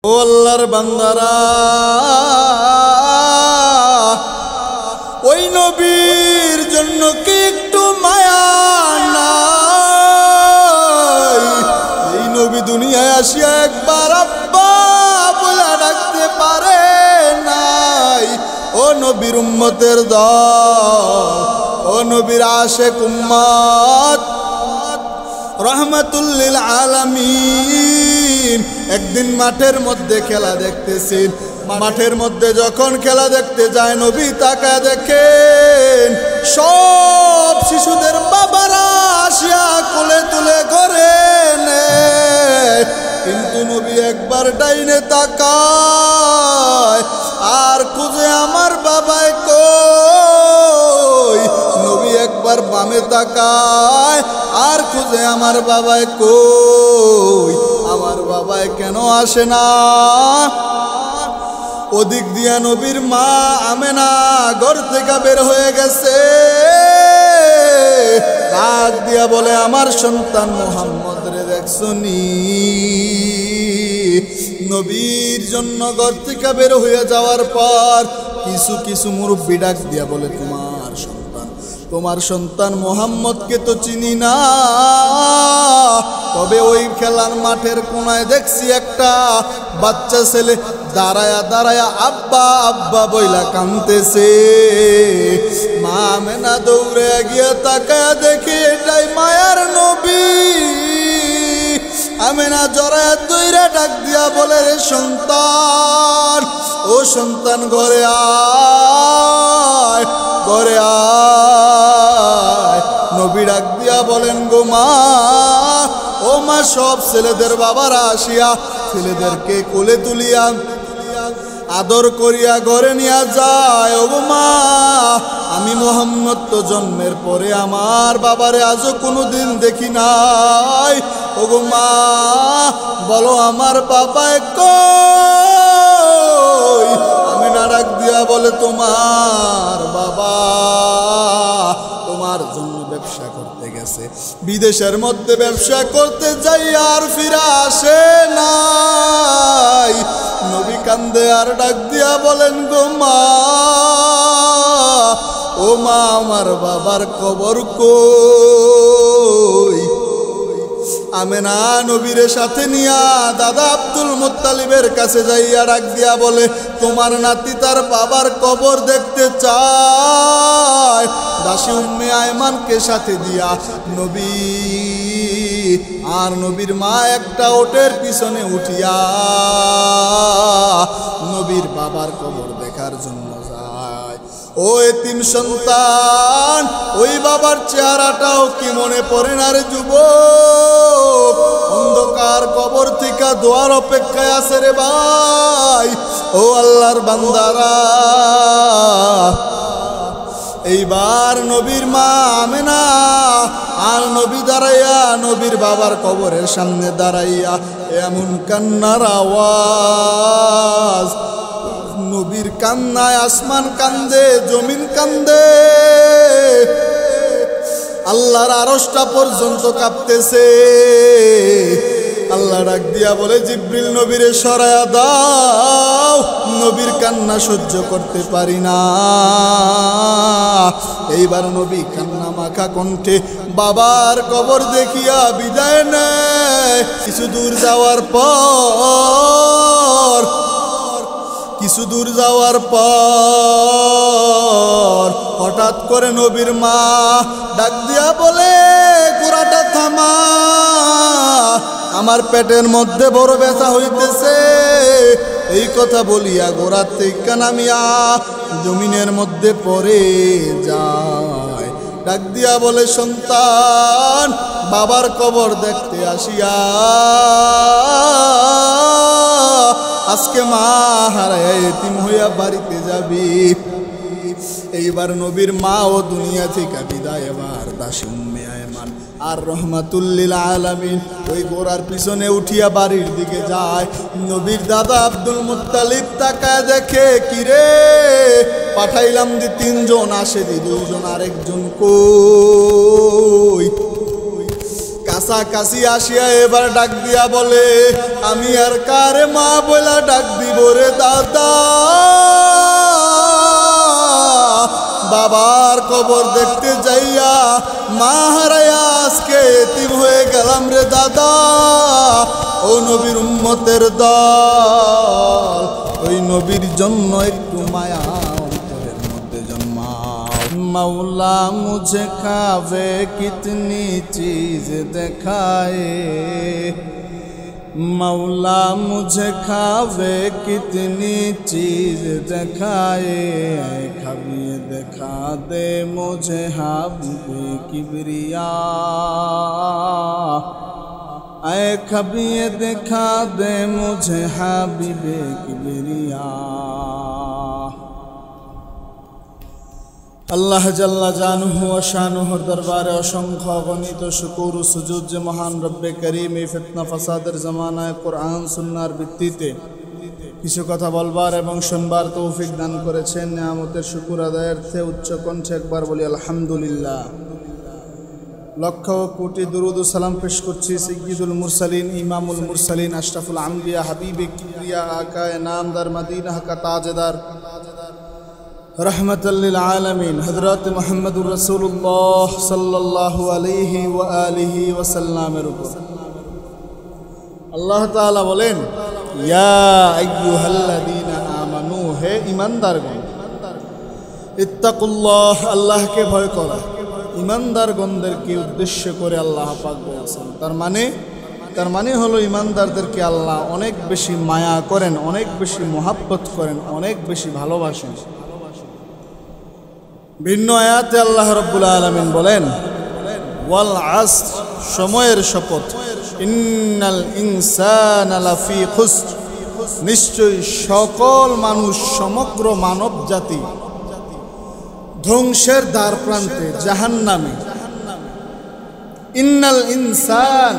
ও আল্লাহর বান্দারা, ওই নবীর জন্য কি একটু মায়া নাই? এই নবী দুনিয়ায় আসিয়া একবার আব্বা বলে ডাকতে পারে নাই। ও নবীর উম্মতের দল, ও নবীর আশিক উম্মত, রহমাতুল লিল আলামিন, একদিন মাঠের মধ্যে খেলা দেখতেছেন। মাঠের মধ্যে যখন খেলা দেখতে যায়, নবী তাকায় দেখেন সব শিশুদের বাবারা আসিয়া কোলে তুলে ঘরে নেয়, কিন্তু নবী একবার ডাইনে তাকায় আর খুঁজে আমার বাবাই কই। নবী একবার বামে তাকায় আর খুঁজে আমার বাবাই কই। আমার বাবাই কেন আসে না? ওদিক দিয়া নবীর মা আমেনা ঘর থেকে বের হয়ে গেছে, ডাক দিয়া বলে, আমার সন্তান মুহাম্মদ রে দেখছনি? নবীর জন্য ঘর থেকে বের হয়ে যাওয়ার পর কিছু কিছু মুরব্বী ডাক দিয়া বলে, তোমার সন্তান মুহাম্মদকে তো চিনি না, তবে ওই খেলার মাঠের কোনায় দেখছি একটা বাচ্চা ছেলে দাঁড়ায়া দাঁড়ায়া আব্বা আব্বা বইলা কাঁদতেছে। মা আমেনা দৌড়ে গিয়ে তাকায়া দেখে এটাই মায়ার নবী। আমেনা জড়ায়া দইরা ডাক দিয়া বলে, রে সন্তান, ও সন্তান ঘরে আয়, ঘরে আয়। নবী ডাক দিয়া বলেন, গো মা, ও মা, সব ছেলেদের বাবারা আসিয়া ছেলেদেরকে কোলে তুলিয়া আদর করিয়া ঘরে নিয়ে যায়। ও গো মা, আমি মুহাম্মদ তো জন্মের পরে আমার বাবারে আজও কোনোদিন দেখি নাই। ও গো মা, বলো আমার বাবায় কই? আমি না ডাক দিয়া বলে, তোমার বাবা তোমার জন্য ব্যবসা করতে গেছে, বিদেশের মধ্যে ব্যবসা করতে যাই আর ফিরে আসে নাই। নবী কান্দে আর ডাক দিয়া বলেন, গো মা, ও মা, আমার বাবার কবর কই? আমেনা নবীর সাথে নিয়া দাদা আব্দুল মুত্তালিবের কাছে যাইয়া ডাক দিয়া বলে, তোমার নাতি তার বাবার কবর দেখতে চায়। দাসী উম্মে আয়মানকে সাথে দিয়া নবী আর নবীর মা একটা ওটের পিছনে উঠিয়া নবীর বাবার কবর দেখার জন্য যায়। ও এতিম সন্তান, ওই বাবার চেহারাটাও কি মনে পড়ে না রে যুবক? অন্ধকার কবর থেকে দোয়ার অপেক্ষায় আছে রে ভাই। ও আল্লাহর বান্দারা, এইবার নবীর মা আমেনা আর নবী দাঁড়াইয়া নবীর বাবার কবরের সামনে দাঁড়াইয়া এমন কান্নার আওয়াজ, নবীর কান্নায় আসমান কান্দে, জমিন কান্দে, আল্লাহর আরশটা পর্যন্ত কাঁপতেছে। আল্লাহ ডাক দিয়া বলে, জিবরিল নবীরে সরায়া দাও, নবীর কান্না সহ্য করতে পারি না। এইবার নবী কান্না মাখা কণ্ঠে বাবার কবর দেখিয়া বিদায় নেয়। কিছু দূর যাওয়ার পর হঠাৎ করে নবীর মা ডাক দিয়া বলে, ঘোড়াটা থামা, আমার পেটের মধ্যে বড় ব্যথা হইতেছে। এই কথা বলিয়া ঘোড়া থেকে নামিয়া জমিনের মধ্যে পড়ে যায়। ডাক দিয়া বলে, সন্তান, বাবার কবর দেখতে আসিয়া আজকে মা হারায় এতিম হইয়া বাড়িতে যাবি। এইবার নবীর মা ও দুনিয়া থেকে বিদায়। এবার দাসী উম্মে আয়মান আর রহমাতুল লিল আলামিন ওই ঘোড়ার পিছনে উঠিয়া বাড়ির দিকে যায়। নবীর দাদা আব্দুল মুত্তালিব তাকায় দেখে, কিরে, পাঠাইলাম যে 3 জন, আসে দি 2 জন, আরেকজন কই? কাছ কাছাকাছি আসিয়া এবার ডাক দিয়া বলে, আমি আর কারে মা বলা ডাক দিব রে দাদা, বাবার কবর দেখতে যাইয়া মা হারাইয়া আজকে এতিম হয়ে গেলাম রে দাদা। ও নবীর উম্মতের দল, ওই নবীর জন্য একটু মায়া অন্তরের মধ্যে জন্মাও। मौला मुझे खावे कितनी चीज दिखाए, मौला मुझे खावे कितनी चीज दिखाए, कभी दिखा दे मुझे हाबिबे किबरिया, ऐ कभी दिखा दे मुझे हाबिबे किबरिया। আল্লাহ জাল্লা জানুহু ওয়া শানুহুর দরবারে অসংখ্য অগণিত শুকর ও সুজুদ যে মহান রব্বে করিম এই ফিতনা ফাসাদের জামানায় কোরআন সুন্নাহর ভিত্তিতে কিছু কথা বলবার এবং শুনবার তৌফিক দান করেছেন। নিয়ামতের শুকর আদায়ার্থে উচ্চ কণ্ঠে একবার বলি আলহামদুলিল্লাহ। লক্ষ কোটি দুরুদ ও সালাম পেশ করছি সাইয়্যিদুল মুরসালিন, ইমামুল মুরসালিন, আশরাফুল আম্বিয়া, হাবিবে কিবরিয়া, আকায়ে নামদার, মদিনা কা তাজদার, रहमतल लिल आलमीन हज़रत मुहम्मदुर रसूलुल्लाह सल्लल्लाहु अलैहि व आलिहि वसल्लमेर উপর আল্লাহ তাআলা বলেন, ইয়া আইয়ুহাল্লাযীনা আমানু, হে ঈমানদারগণ, ইত্তাকুল্লাহ, আল্লাহকে ভয় করো। ঈমানদারগণদেরকে উদ্দেশ্য করে আল্লাহ পাক বলেছেন। তার মানে হলো ঈমানদারদেরকে আল্লাহ অনেক বেশি মায়া করেন, অনেক বেশি মোহাব্বত করেন, অনেক বেশি ভালোবাসেন। ভিন্ন আয়াতে আল্লাহ রাব্বুল আলামিন বলেন, ওয়াল আসর, সময়ের শপথ, ইন্নাল ইনসানা লাফি খুসর, নিশ্চয়ই সকল মানুষ, সমগ্র মানব জাতি ধ্বংসের দ্বার প্রান্তে, জাহান্নামে। ইন্নাল ইনসান,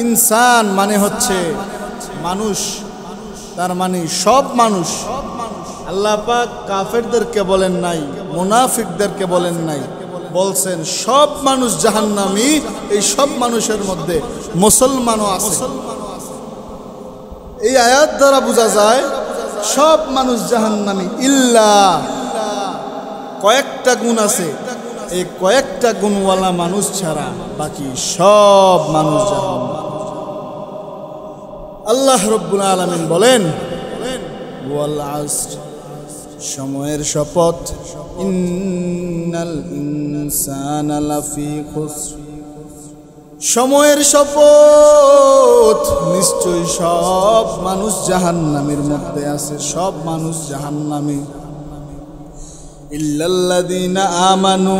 ইনসান মানে হচ্ছে মানুষ, তার মানে সব মানুষ। আল্লাহ পাক কাফেরদেরকে বলেন নাই, মুনাফিকদেরকে বলেন নাই, বলছেন সব মানুষ জাহান্নামী। এই সব মানুষের মধ্যে মুসলমানও আছে। এই আয়াত দ্বারা বোঝা যায় সব মানুষ জাহান্নামী, ইল্লা কয়েকটা গুণ আছে, এই কয়েকটা গুণওয়ালা মানুষ ছাড়া বাকি সব মানুষ জাহান্নামী। আল্লাহ রাব্বুল আলামিন বলেন, ওয়াল আসর, সময়ের শপথ, ইন্নাল ইনসানা লাফি খুসর, সময়ের শপথ, নিশ্চয়ই সব মানুষ জাহান্নামের মধ্যে আছে, সব মানুষ জাহান্নামী। ইল্লাল্লাযীনা আমানু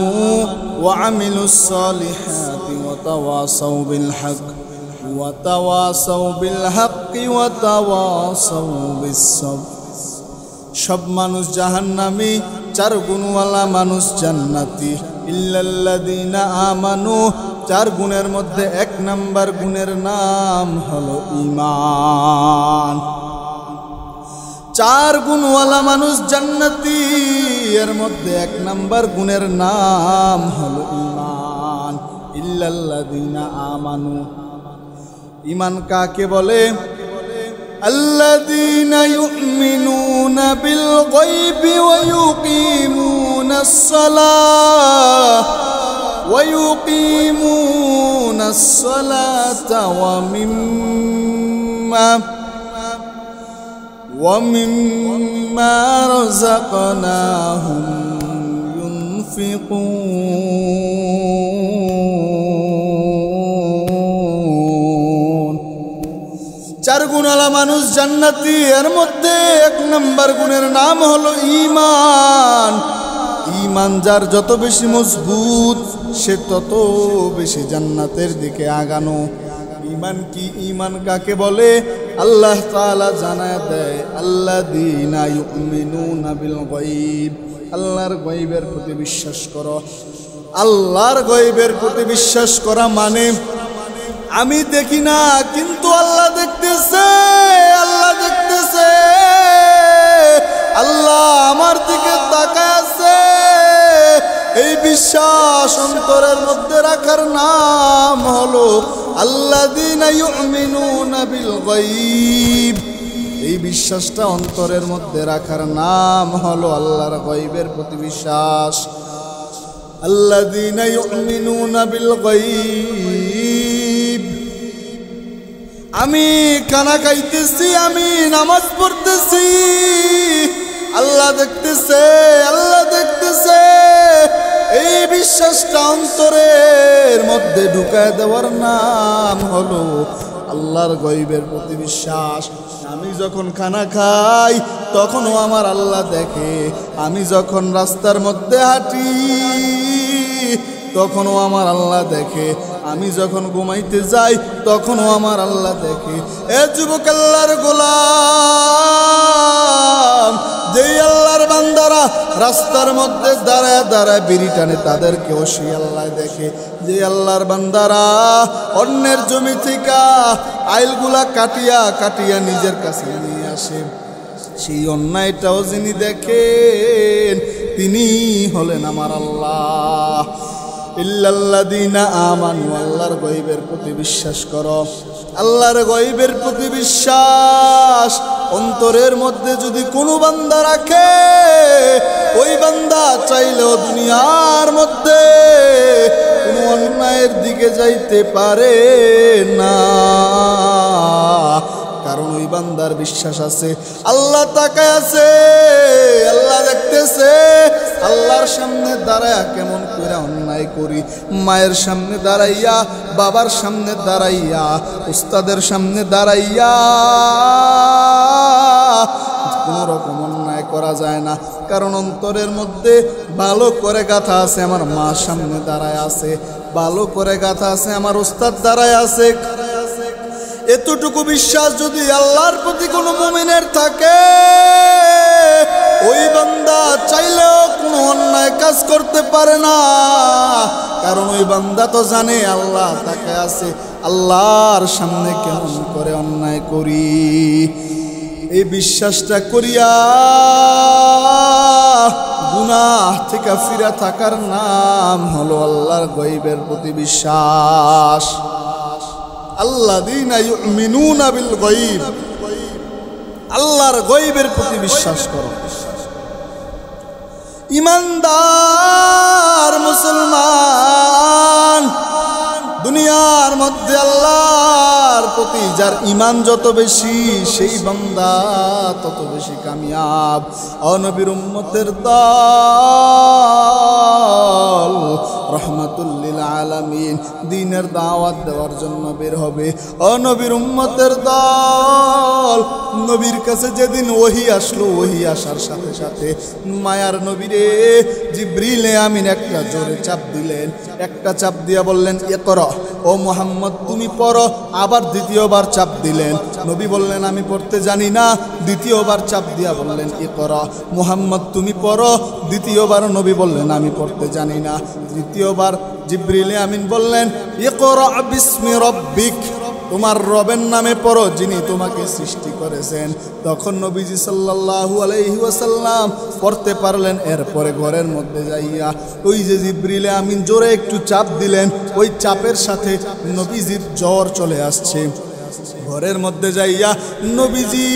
ওয়া আমিলুস সালিহাতি ওয়া তাওয়াসাউ বিল হক ওয়া তাওয়াসাউ বিল হাক্কি ওয়া তাওয়াসাউ বিস সবর। সব মানুষ জাহান্নামী, চার গুণওয়ালা মানুষ জান্নাতি। ইল্লাল্লাযীনা আমানু, চার গুণের মধ্যে এক নাম্বার গুণের নাম হলো ঈমান। চার গুণওয়ালা মানুষ জান্নাতি, এর মধ্যে এক নাম্বার গুণের নাম হলো ঈমান। ইল্লাল্লাযীনা আমানু, ঈমান কাকে বলে? আল্লাযীনা ইউমিনুনা বিল গায়বি ওয়া ইউকিমুনাস সালাহ ওয়া ইউকিমুনাস সালাতা ওয়া মিম্মা রাযাকনাহুম ইউনফিকুন। চার গুণওয়ালা মানুষ জান্নাতি, এর মধ্যে এক নম্বর গুণের নাম হলো ঈমান। ঈমান যার যত বেশি মজবুত, সে তত বেশি জান্নাতের দিকে আগানো। ঈমান কি? ঈমান কাকে বলে? আল্লাহ তাআলা জানায় দেয়, আল্লাযীনা ইউমিনুনা বিল গায়ব, আল্লাহর গায়বের প্রতি বিশ্বাস করো। আল্লাহর গায়বের প্রতি বিশ্বাস করা মানে আমি দেখি না, কিন্তু আল্লাহ দেখতেছে, আল্লাহ দেখতেছে, আল্লাহ আমার দিকে তাকায় আছে, এই বিশ্বাস অন্তরের মধ্যে রাখার নাম হলো আল্লাযীনা ইউমিনুনা বিল গায়ব। এই বিশ্বাসটা অন্তরের মধ্যে রাখার নাম হলো আল্লাহর গায়বের প্রতি বিশ্বাস। আল্লাযীনা ইউমিনুনা বিল গায়ব। আমি খানা খাইতেছি, আমি নামাজ পড়তেছি, আল্লাহ দেখতেছে, আল্লাহ দেখতেছে। এই বিশ্বাসটা অন্তরের মধ্যে ঢুকায় দেওয়ার নাম হলো আল্লাহর গায়বের প্রতি বিশ্বাস। আমি যখন খানা খাই তখনও আমার আল্লাহ দেখে, আমি যখন রাস্তার মধ্যে হাঁটি তখনও আমার আল্লাহ দেখে, আমি যখন ঘুমাইতে যাই তখনও আমার আল্লাহ দেখে। এ যুবক আল্লাহর গোলাম, যেই আল্লাহর বান্দারা রাস্তার মধ্যে দাঁড়ায় দাঁড়ায় বিড়ি টানে তাদেরকেও সেই আল্লাহ দেখে। যে আল্লাহর বান্দারা অন্যের জমি থেকে আইলগুলা কাটিয়া কাটিয়া নিজের কাছে নিয়ে আসে, সেই অন্যায়টাও যিনি দেখেন তিনি হলেন আমার আল্লাহ। ইল্লাল্লাযীনা আমানু, আল্লাহর গায়বের প্রতি বিশ্বাস করো। আল্লাহর গায়বের প্রতি বিশ্বাস অন্তরের মধ্যে যদি কোনো বান্দা রাখে, ওই বান্দা চাইলেও দুনিয়ার মধ্যে কোনো অন্যায়ের দিকে যাইতে পারে না, কারণ ওই বান্দার বিশ্বাস আছে আল্লাহ তাকায় আছে, আল্লাহ দেখতেছে। আল্লাহর সামনে দাঁড়াইয়া কেমন করে অন্যায় করি, মায়ের সামনে দাঁড়াইয়া, বাবার সামনে দাঁড়াইয়া, উস্তাদের সামনে দাঁড়াইয়া কোনো রকম অন্যায় করা যায় না, কারণ অন্তরের মধ্যে ভালো করে গাথা আছে আমার মা সামনে দাঁড়ায় আছে, ভালো করে গাথা আছে আমার উস্তাদ দাঁড়ায় আছে। এতটুকু বিশ্বাস যদি আল্লাহর প্রতি কোনো মুমিনের থাকে, ওই বান্দা চাইলেও কোনো অন্যায় কাজ করতে পারে না, কারণ ওই বান্দা তো জানে আল্লাহ তাকে আছে, আল্লাহর সামনে কেমন করে অন্যায় করি। এই বিশ্বাসটা করিয়া গুনাহ থেকে ফিরে থাকার নাম হলো আল্লাহর গায়বের প্রতি বিশ্বাস। আল্লাযীনা ইউমিনুনা বিল গায়ব, আল্লাহর গায়বের প্রতি বিশ্বাস করো। ইমানদার মুসলমান, দুনিয়ার মধ্যে আল্লাহর প্রতি যার ঈমান যত বেশি সেই বান্দা তত বেশি কামিয়াব। ও নবীর উম্মতের দল রহমাতুল লিল আলামিন দ্বীনের দাওয়াত দেওয়ার জন্য বের হবে। ও নবীর উম্মতের দল, নবীর কাছে যেদিন ওহী আসলো, ওহী আসার সাথে সাথে মায়ার নবীরে জিবরিল আমিন একটা জোরে চাপ দিলেন, একটা চাপ দিয়া বললেন ইকরা, ও মুহাম্মদ তুমি পড়ো। আবার দ্বিতীয়বার চাপ দিলেন, নবী বললেন আমি পড়তে জানি না। দ্বিতীয়বার চাপ দিয়া বললেন ইকরা, মুহাম্মদ তুমি পড়ো। দ্বিতীয়বার নবী বললেন আমি পড়তে জানি না। তৃতীয়বার জিবরিল আমিন বললেন ইকরা বিসমি রাব্বিক, তোমার রবের নামে পড়ো যিনি তোমাকে সৃষ্টি করেছেন। তখন নবীজি সাল্লাল্লাহু আলাইহি ওয়াসাল্লাম পড়তে পারলেন। এরপরে ঘরের মধ্যে যাইয়া ওই যে জিবরিল আমিন জোরে একটু চাপ দিলেন, ওই চাপের সাথে নবীজির জ্বর চলে আসছে। ঘরের মধ্যে যাইয়া নবীজি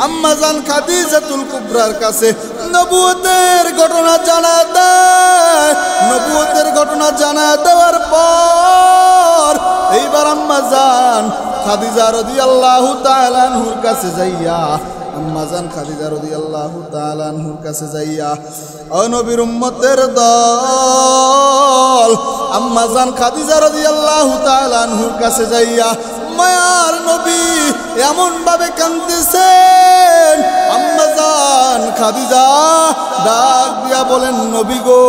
আম্মা জান খাদিজাতুল কুবরার কাছে নবুয়তের ঘটনা জানা দেয়। নবুয়তের ঘটনা জানা দেওয়ার পর এইবার আম্মা জান খাদিজা রাদিয়াল্লাহু তাআলা আনহুর কাছে যাইয়া, আম্মা জান খাদিজা রাদিয়াল্লাহু তাআলা আনহুর কাছে যাইয়া, ও নবীর উম্মতের দল, আম্মা জান খাদিজা রাদিয়াল্লাহু তাআলা আনহুর কাছে যাইয়া মায়ার নবী এমন ভাবে কাঁদতেছেন, আম্মা জান খাদিজা ডাক দিয়া বলেন নবী গো,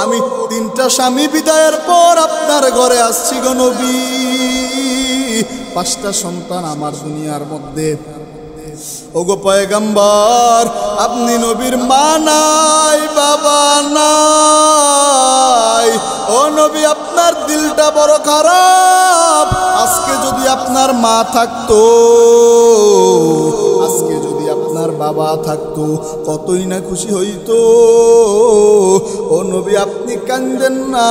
আমি 3টা স্বামী বিদায়ের পর আপনার ঘরে আসছি গো নবী। 5টা সন্তান আমার দুনিয়ার মধ্যে। ওগো পয়গম্বর, আপনি নবীর মা নাই, বাবা নাই। ও নবী, আপনার দিলটা বড় খারাপ। আজকে যদি আপনার মা থাকতো, আজকে যদি আপনার বাবা থাকতো কতই না খুশি হইতো। ও নবী আপনি কান্দেন না,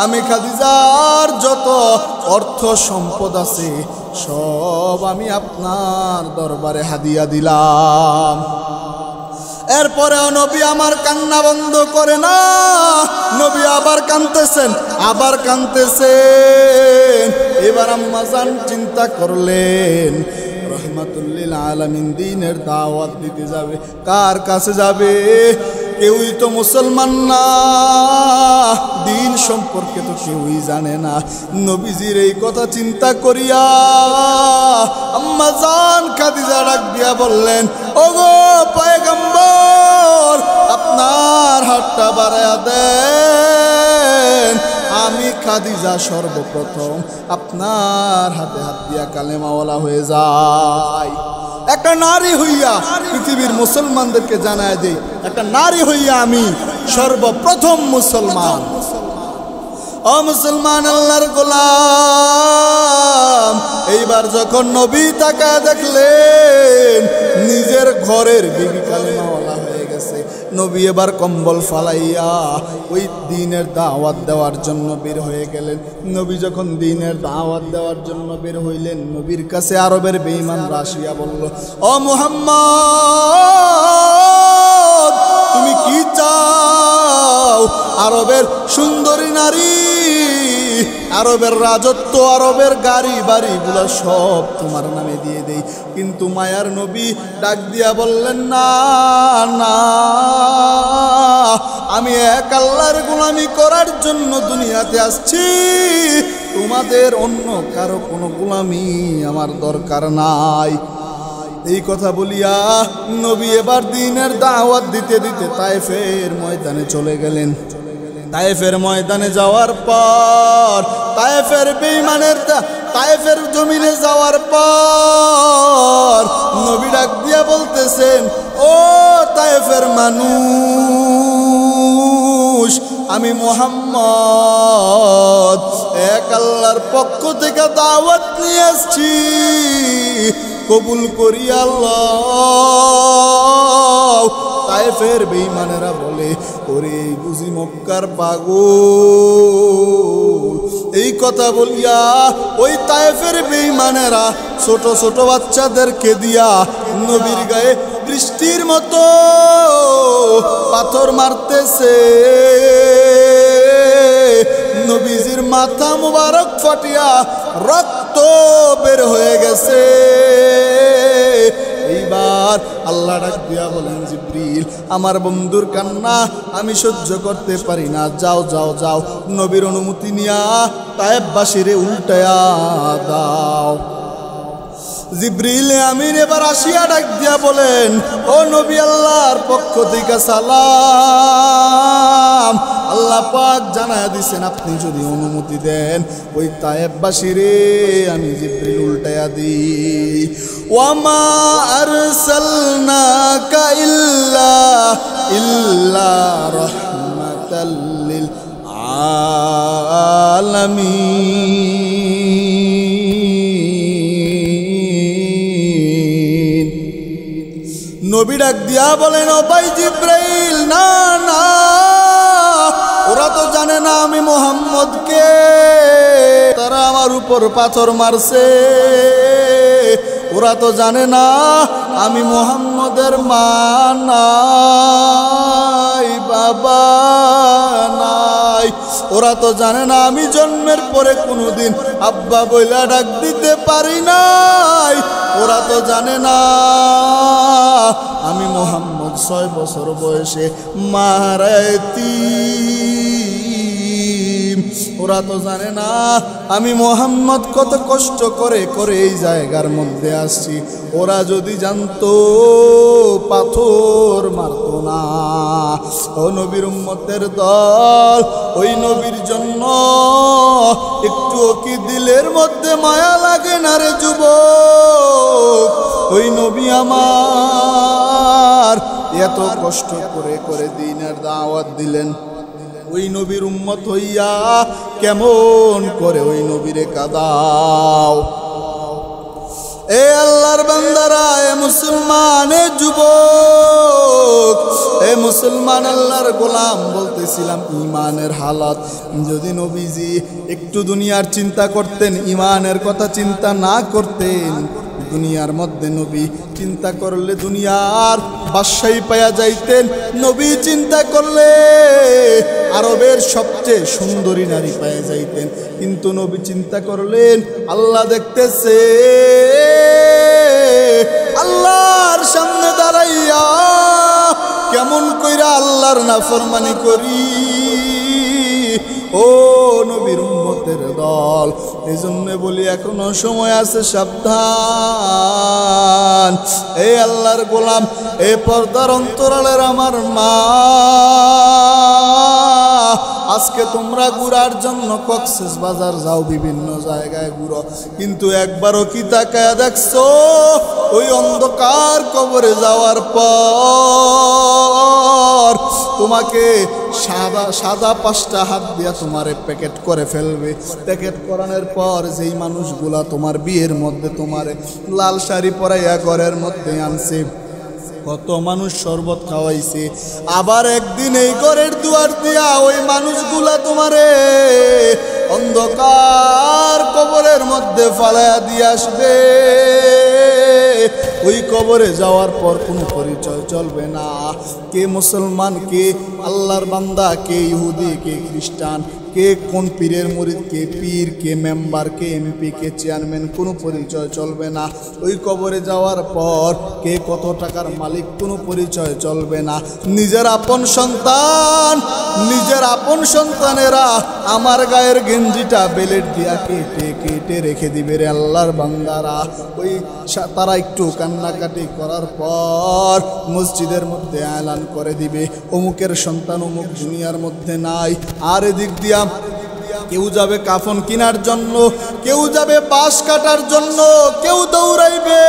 আমি খাদিজার যত অর্থ সম্পদ আছে সব আমি আপনার দরবারে হাদিয়া দিলাম। এরপরেও নবী আমার কান্না বন্ধ করে না, নবী আবার কাঁদতেছেন, আবার কাঁদতেছেন। এবার আম্মা জান চিন্তা করলেন রহমাতুল্লিল আলামিন দিনের দাওয়াত দিতে যাবে, কার কাছে যাবে? কেউই তো মুসলমান না, দিন সম্পর্কে তো কেউই জানে না। নবীজির এই কথা চিন্তা করিয়া আম্মা জান খাদিজা ডাক দিয়া বললেন, ওগো পয়গম্বর আপনার হাতটা বাড়ায়া দেন, আমি খাদিজা সর্বপ্রথম আপনার হাতে হাত দিয়া কালেমাওয়ালা হয়ে যাই। একটা নারী হইয়া পৃথিবীর মুসলমানদেরকে জানায় দেই, একটা নারী হইয়া আমি সর্বপ্রথম মুসলমান। ও মুসলমান আল্লাহর গোলাম, এইবার যখন নবী তাকায় দেখলেন নিজের ঘরের বিবি কালেমাওয়ালা হয়ে গেছে, নবী এবার কম্বল ফালাইয়া ওই দ্বীনের দাওয়াত দেওয়ার জন্য বের হয়ে গেলেন। নবী যখন দ্বীনের দাওয়াত দেওয়ার জন্য বের হইলেন, নবীর কাছে আরবের বেঈমানরা আসিয়া বলল, ও মুহাম্মদ তুমি কি চাও? আরবের সুন্দরী নারী, আরবের রাজত্ব, আরবের গাড়ি বাড়িগুলো সব তোমার নামে দিয়ে দেই। কিন্তু মায়ার নবী ডাক দিয়া বললেন, না না, আমি এক আল্লাহর গোলামি করার জন্য দুনিয়াতে আসছি, তোমাদের অন্য কারো কোনো গোলামি আমার দরকার নাই। এই কথা বলিয়া নবী এবার দ্বীনের দাওয়াত দিতে দিতে তায়েফের ময়দানে চলে গেলেন। তায়েফের ময়দানে যাওয়ার পর তায়েফের বেঈমানের তায়েফের জমিনে যাওয়ার পর নবী ডাক দিয়া বলতেছেন, ও তায়েফের মানুষ, আমি মুহাম্মদ এক আল্লাহর পক্ষ থেকে দাওয়াত নিয়ে আসছি, কবুল করি আল্লাহ। তায়েফের বেঈমানেরা বলে, ওরে বুঝি মক্কার পাগল। এই কথা বলিয়া ওই তায়েফের বেঈমানেরা ছোট ছোট বাচ্চাদেরকে দিয়া নবীর গায়ে বৃষ্টির মতো পাথর মারতেছে। নবীজির মাথা মুবারক ফাটিয়া রক্ত বের হয়ে গেছে। এইবার আল্লাহ ডাক দিয়া বলেন, জিবরিল আমার বন্ধুর কান্না আমি সহ্য করতে পারি না, যাও যাও যাও, নবীর অনুমতি নিয়া তায়েফবাসীরে উল্টায়া দাও। জিবরিল আমিন এবার আসিয়া ডাক দিয়া বলেন, ও নবী আল্লাহর পক্ষ থেকে সালাম, আল্লাহ পাক জানায়া দিছেন আপনি যদি অনুমতি দেন ওই তায়েফবাসীরে আমি জিবরিল উল্টায়া দিই। ওয়ামা আরসালনাকা ইল্লা রাহমাতাল লিল আলামিন। নবী ডাক দিয়া বলেন, ও ভাই জিবরাইল, না না, ওরা তো জানে না আমি মুহাম্মদকে, তারা আমার উপর পাথর মারছে, ওরা তো জানে না আমি মুহাম্মদের মা নাই, বাবা নাই, ওরা তো জানে না আমি জন্মের পরে কোনোদিন আব্বা বইলা ডাক দিতে পারি নাই, ওরা তো জানে না আমি মুহাম্মদ 6 বছর বয়সে মারা এতিম, ওরা তো জানে না আমি মুহাম্মদ কত কষ্ট করে করে এই জায়গার মধ্যে আসছি, ওরা যদি জানতো পাথর মারতো না। ও নবীর উম্মতের দল, ওই নবীর জন্য একটু কি দিলের মধ্যে মায়া লাগে না রে যুবক? ওই নবী আমার এত কষ্ট করে করে দ্বীনের দাওয়াত দিলেন, ওই নবীর উম্মত হইয়া কেমন করে ওই নবীরে কাঁদাও। এ আল্লাহর বান্দারা, এ মুসলমান, এ যুবক, এ মুসলমান, আল্লাহর গোলাম, বলতেছিলাম ইমানের হালত। যদি নবীজি একটু দুনিয়ার চিন্তা করতেন, ইমানের কথা চিন্তা না করতেন, দুনিয়ার মধ্যে নবী চিন্তা করলে দুনিয়ার বাদশাহী পায়া যাইতেন। নবী চিন্তা করলে আরবের সবচেয়ে সুন্দরী নারী পায়া যাইতেন। কিন্তু নবী চিন্তা করলেন আল্লাহ দেখতেছে, আল্লাহর সামনে দাঁড়াইয়া কেমন কইরা আল্লাহর নাফরমানি করি। ও নবীর উম্মতের দল, এই জন্য বলি এখনো সময় আছে, সাবধান। এই আল্লাহর গোলাম, এ পর্দার অন্তরালের আমার মা, আজকে তোমরা ঘুরার জন্য কক্সেস বাজার যাও, বিভিন্ন জায়গায় ঘুরো, কিন্তু একবারও কি তাকায়া দেখছো ওই অন্ধকার কবরে যাওয়ার পর তোমাকে সাদা 5টা হাত দিয়া তোমারে প্যাকেট করে ফেলবে। প্যাকেট করানোর পর যেই মানুষগুলা তোমার বিয়ের মধ্যে তোমারে লাল শাড়ি পরাইয়া ঘরের মধ্যে আনছে, কত মানুষ শরবত খাওয়াইছে, আবার একদিন এই ঘরের দুয়ার দিয়া ওই মানুষগুলা তোমারে অন্ধকার কবরের মধ্যে ফালাইয়া দিয়ে আসবে। ওই কবরে যাওয়ার পর কোনো পরিচয় চলবে না, কে মুসলমান, কে আল্লাহর বান্দা, কে ইহুদি, কে খ্রিস্টান, কে কোন পীরের মুরিদ, কে পীর, কে মেম্বার, কে এমপি, কে চেয়ারম্যান, কোনো পরিচয় চলবে না। ওই কবরে যাওয়ার পর কে কত টাকার মালিক, কোনো পরিচয় চলবে না। নিজের আপন সন্তানেরা আমার গায়ের গেঞ্জিটা বেলেট দিয়া কেটে কেটে রেখে দিবে রে আল্লাহর বান্দারা। ওই তারা একটু কান্নাকাটি করার পর মসজিদের মধ্যে এলান করে দিবে, অমুকের সন্তান অমুক দুনিয়ার মধ্যে নাই। আর এদিক দিয়া কেউ যাবে কাফন কেনার জন্য, কেউ যাবে বাঁশ কাটার জন্য, কেউ দৌড়াইবে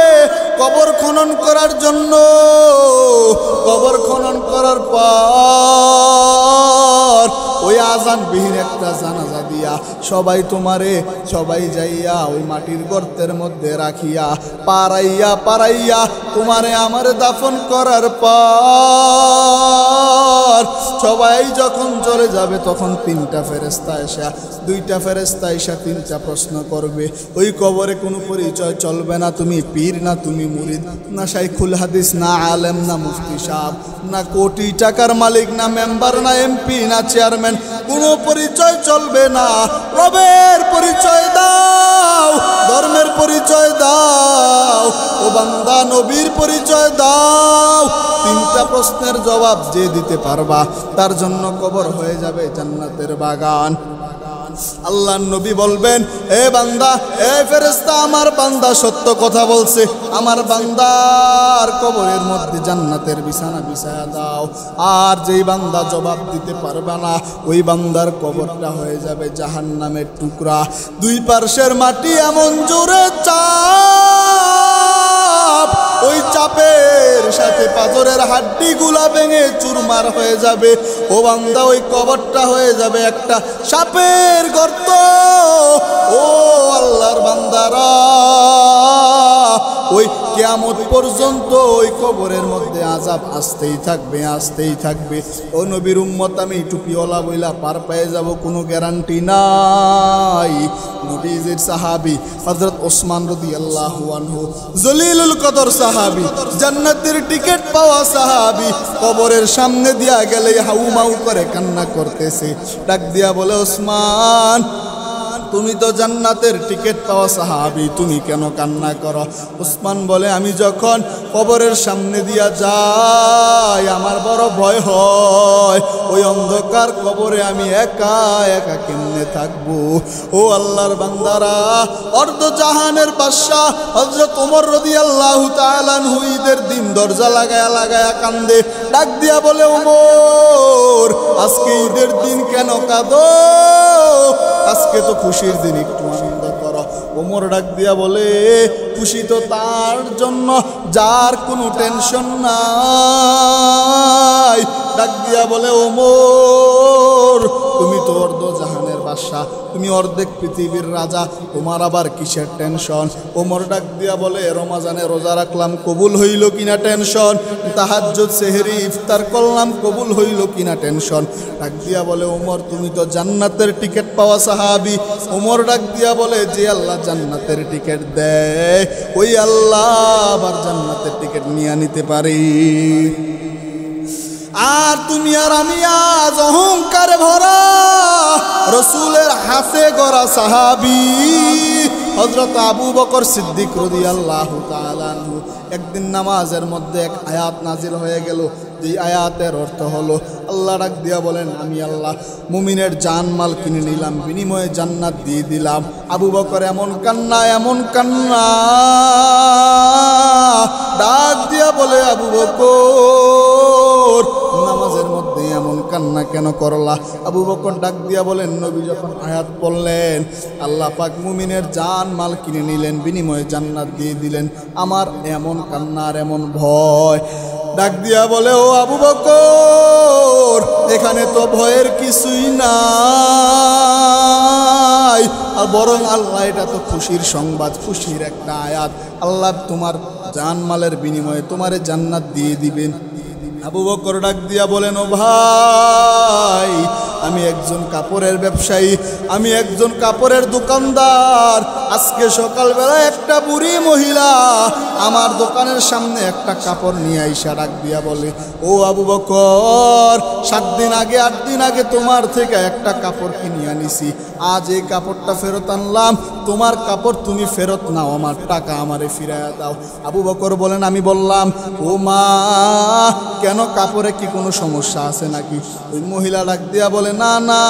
কবর খনন করার জন্য। কবর খনন করার পর ওই আজানবিহীন একটা জানাজা দিয়া সবাই যাইয়া ওই মাটির গর্তের মধ্যে রাখিয়া পাড়াইয়া তোমারে আমারে দাফন করার পর সবাই যখন চলে যাবে তখন 3টা ফেরেশতা এসে 2টা ফেরেশতা এসে 3টা প্রশ্ন করবে। ওই কবরে কোনো পরিচয় চলবে না, তুমি পীর না তুমি মুরিদ না শাইখুল হাদিস না আলেম না মুফতি সাহেব না কোটি টাকার মালিক না মেম্বার না এমপি না চেয়ারম্যান, কোনো পরিচয় চলবে না। রবের পরিচয় দাও, ধর্মের পরিচয় দাও, ও বান্দা নবীর পরিচয় দাও। 3টা প্রশ্নের জবাব যে দিতে পারবা তার জন্য কবর হয়ে যাবে জান্নাতের বাগান। আল্লাহর নবী বলবেন, এ বান্দা, এ ফেরেশতা, আমার বান্দা সত্য কথা বলছে, আমার বান্দার কবরের মধ্যে জান্নাতের বিছানা বিছায়া দাও। আর যেই বান্দা জবাব দিতে পারবে না ওই বান্দার কবরটা হয়ে যাবে জাহান্নামের টুকরা। 2 পার্শ্বের মাটি এমন জোরে চাপ, ওই চাপের সাথে পাথরের হাড্ডিগুলা ভেঙে চুরমার হয়ে যাবে। ও বান্দা, ওই কবরটা হয়ে যাবে একটা সাপের গর্ত। ও আল্লাহর বান্দারা, ওই কিয়ামত পর্যন্ত ওই কবরের মধ্যে আযাব আসতেই থাকবে। ও নবীর উম্মত, আমি টুপিওয়ালা বইলা পার পেয়ে যাব কোনো গ্যারান্টি নাই। নবীজির সাহাবী হযরত ওসমান রাদিয়াল্লাহু আনহু, জলিলুল কদর সাহাবী, জান্নাতের টিকিট পাওয়া সাহাবী, কবরের সামনে দিয়া গেলে হাউমাউ করে কান্না করতেছে। ডাক দিয়া বলে, ওসমান, তুমি তো জান্নাতের টিকিট পাওয়া সাহাবী, তুমি কেন কান্না করো? ওসমান বলে, আমি যখন কবরের সামনে দিয়া যাই আমার বড় ভয় হয়, ওই অন্ধকার কবরে আমি একা একা কেমনে থাকবো। ও আল্লাহর বান্দারা, অর্ধ জাহানের বাদশা হযরত ওমর রাদিয়াল্লাহু তাআলা আনহু ঈদের দিন দরজা লাগায়া কান্দে। ডাক দিয়া বলে, ওমর, আজকে ঈদের দিন কেন কাঁদো? আজকে তো খুশির দিন, একটু আনন্দ করো। ওমর ডাক দিয়া বলে, খুশি তো তার জন্য যার কোনো টেনশন নাই। ডাক দিয়া বলে, ওমর, তুমি তো অর্ধ জাহানের বাদশা, তুমি অর্ধেক পৃথিবীর রাজা, তোমার আবার কিসের টেনশন? ওমর ডাক দিয়া বলে, রমাজানে রোজা রাখলাম কবুল হইল কিনা টেনশন, তাহাজ্জুদ সেহরি ইফতার করলাম কবুল হইল কিনা টেনশন। ডাক দিয়া বলে, ওমর তুমি তো জান্নাতের টিকিট পাওয়া সাহাবী। ওমর ডাক দিয়া বলে, যে আল্লাহ জান্নাতের টিকিট দেয় ওই আল্লাহ আবার জান্নাতের টিকিট নিয়ে নিতে পারি। আর তুমি আর আমি আজ অহংকারে ভরা রসুলের হাতে গড়া সাহাবী হযরত আবু বকর সিদ্দিক রাদিয়াল্লাহু তাআলা আনহু। একদিন নামাজের মধ্যে এক আয়াত নাজিল হয়ে গেল, যে আয়াতের অর্থ হলো, আল্লাহ ডাক দিয়া বলেন, আমি আল্লাহ মুমিনের জানমাল কিনে নিলাম, বিনিময়ে জান্নাত দিয়ে দিলাম। আবু বকর এমন কান্না, এমন কান্না, ডাক দিয়া বলে, আবু বকর নামাজের মধ্যে এমন কান্না কেন করলা? আবু বকর ডাক দিয়া বলেন, নবী যখন আয়াত পড়লেন, আল্লাহ পাক মুমিনের জান মাল কিনে নিলেন, বিনিময়ে জান্নাত দিয়ে দিলেন, আমার এমন কান্না আর এমন ভয়। ডাক দিয়া বলে, ও আবু বকর, এখানে তো ভয়ের কিছুই নাই, আর বরং আল্লাহ, এটা তো খুশির সংবাদ, খুশির একটা আয়াত। আল্লাহ তোমার জানমালের বিনিময়ে তোমারে জান্নাত দিয়ে দিবেন। আবু বকর ডাক দিয়া বলেন, ও ভাই, আমি একজন কাপড়ের ব্যবসায়ী, আমি একজন কাপড়ের দোকানদার। আজকে সকালবেলা একটা বুড়ি মহিলা আমার দোকানের সামনে একটা কাপড় নিয়ে আইসা ডাক দিয়া বলে, ও আবু বকর, 7 দিন আগে 8 দিন আগে তোমার থেকে একটা কাপড় কিনে আনিছি, আজ এই কাপড়টা ফেরত আনলাম, তোমার কাপড় তুমি ফেরত নাও, আমার টাকা আমারে ফিরাইয়া দাও। আবু বকর বলেন, আমি বললাম, ও মা, কেন, কাপড়ে কি কোনো সমস্যা আছে নাকি? ওই মহিলা ডাক দিয়া বলে, না না,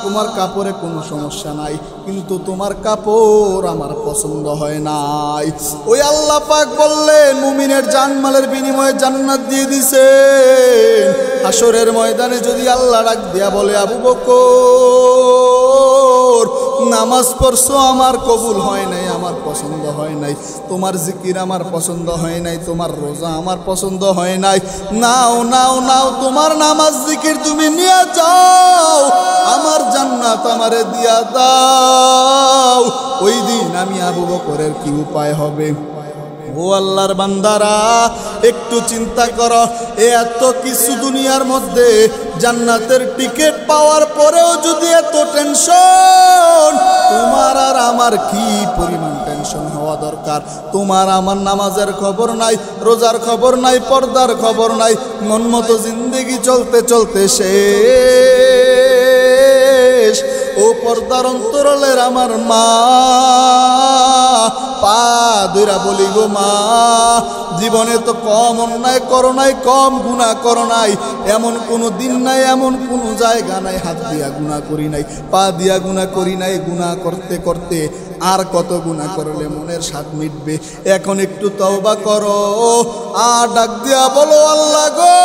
তোমার কাপড়ে কোনো সমস্যা নাই, কিন্তু তোমার কাপড় আমার পছন্দ হয় নাই। ওই আল্লাহ পাক বললেন, মুমিনের জানমালের বিনিময়ে জান্নাত দিয়ে দিছেন। হাসরের ময়দানে যদি আল্লাহ ডাক দিয়া বলে, আবু বকর, নামাজ পড়ছো, আমার কবুল হয় নাই, আমার পছন্দ হয় নাই, তোমার জিকির আমার পছন্দ হয় নাই, তোমার রোজা আমার পছন্দ হয় নাই, নাও নাও নাও, তোমার নামাজ জিকির তুমি নিয়ে যাও, আমার জান্নাত আমারে দিয়া দাও। ওই দিন আমি আবু বকরের কি উপায় হবে? ও আল্লাহর বান্দারা, একটু চিন্তা করো, এত কিছু দুনিয়ার মধ্যে জান্নাতের টিকিট পাওয়ার পরেও যদি এত টেনশন, তোমার আর আমার কি পরিমাণ টেনশন হওয়া দরকার? তোমার আমার নামাজের খবর নাই, রোজার খবর নাই, পর্দার খবর নাই, মন মতো জিন্দেগি চলতে চলতে শেষ। ও পর্দার অন্তরালের আমার মা, পা ধইরা বলি গো মা, জীবনে তো কম অন্যায় করো নাই, কম গুনাহ করো নাই, এমন কোনো দিন নাই, এমন কোনো জায়গা নাই হাত দিয়া গুনাহ করি নাই, পা দিয়া গুনাহ করি নাই। গুনাহ করতে করতে আর কত গুনাহ করলে মনের স্বাদ মিটবে? এখন একটু তওবা করো, আর ডাক দিয়া বলো, আল্লাহ গো,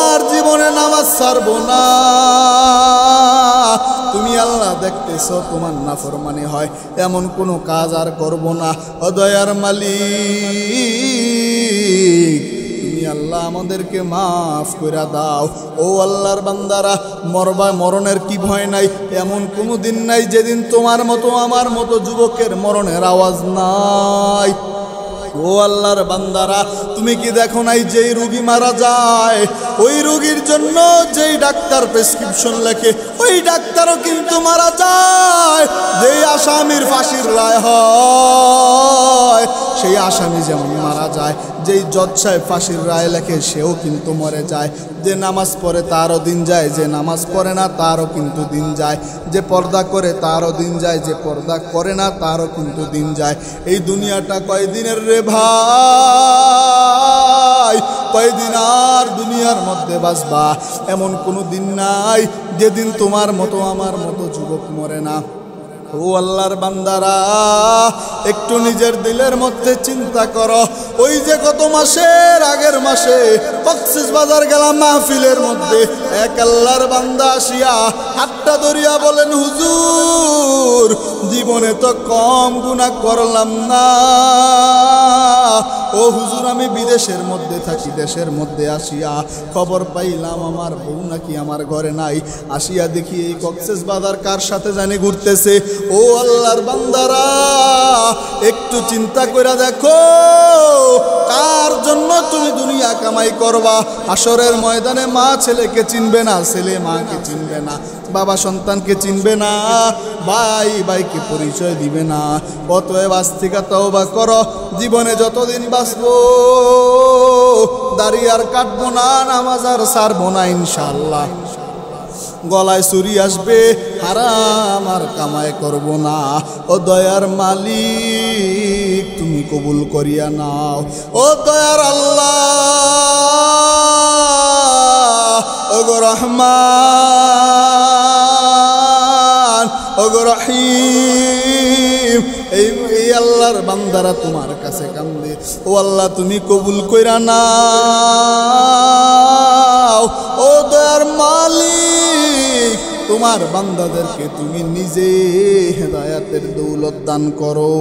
আর জীবনে নামাজ ছাড়বো না। তুমি আল্লাহ দেখতেছো তোমার নাফরমানি হয়, এমন কোনো কাজ আর করব না। ও দয়ার মালিক, তুমি আল্লাহ আমাদেরকে মাফ করে দাও। ও আল্লাহর বান্দারা, মরণের কি ভয় নাই? এমন কোনো দিন নাই যেদিন তোমার মতো আমার মতো যুবকের মরণের আওয়াজ নাই। ও আল্লাহর বান্দারা, তুমি কি দেখো নাই, যেই রোগী মারা যায়, ওই রোগীর জন্য যেই ডাক্তার প্রেসক্রিপশন লেখে, ওই ডাক্তারও কিন্তু মারা যায়। যেই আসামির ফাঁসির রায় হয়, সেই আসামি যেমন মারা যায়, যেই জজ সাহেব ফাঁসির রায় লেখে, সেও কিন্তু মরে যায়। যে নামাজ পড়ে তারও দিন যায়, যে নামাজ পড়ে না তারও কিন্তু দিন যায়, যে পর্দা করে তারও দিন যায়, যে পর্দা করে না তারও কিন্তু দিন যায়। এই দুনিয়াটা কয়দিনের রে ভাই? কয়দিন আর দুনিয়ার মধ্যে বাঁচবা? এমন কোনো দিন নাই যেদিন তোমার মতো আমার মতো যুবক মরে না। ও আল্লাহর বান্দারা, একটু নিজের দিলের মধ্যে চিন্তা করো। ওই যে গত মাসের আগের মাসে কক্সবাজার গেলাম মাহফিলের মধ্যে, এক আল্লাহর বান্দা আসিয়া হাতটা ধরিয়া বলেন, হুজুর, জীবনে তো কম গুনাহ করলাম না, ও হুজুর আমি বিদেশের মধ্যে থাকি, দেশের মধ্যে আসিয়া খবর পাইলাম আমার বউ নাকি আমার ঘরে নাই। আসিয়া দেখি এই কক্সবাজার কার সাথে জানি ঘুরতেছে। ও আল্লাহর বান্দারা, একটু চিন্তা করে দেখো কার জন্য তুমি দুনিয়া কামাই করবা। হাসরের ময়দানে মা ছেলেকে চিনবে না, ছেলে মাকে চিনবে না, বাবা সন্তানকে চিনবে না, ভাই ভাইকে পরিচয় দিবে না। অতএব আজ থেকে তওবা করো, জীবনে যতদিন বাঁচবো দাড়ি আর কাটবো না, নামাজ আর ছাড়বো না ইনশাআল্লাহ। গলায় চুরি আসবে, হারাম আর কামাই করব না। ও দয়ার মালিক তুমি কবুল করিয়া নাও। ও দয়ার আল্লাহ, ও গো রহমান, ও গো রহিম, এই আল্লাহর বান্দারা তোমার কাছে কান্দে। ও আল্লাহ তুমি কবুল কইরা নাও। ও দয়ার মালিক তোমার বান্দাদেরকে তুমি নিজে হেদায়াতের দৌলত দান করো।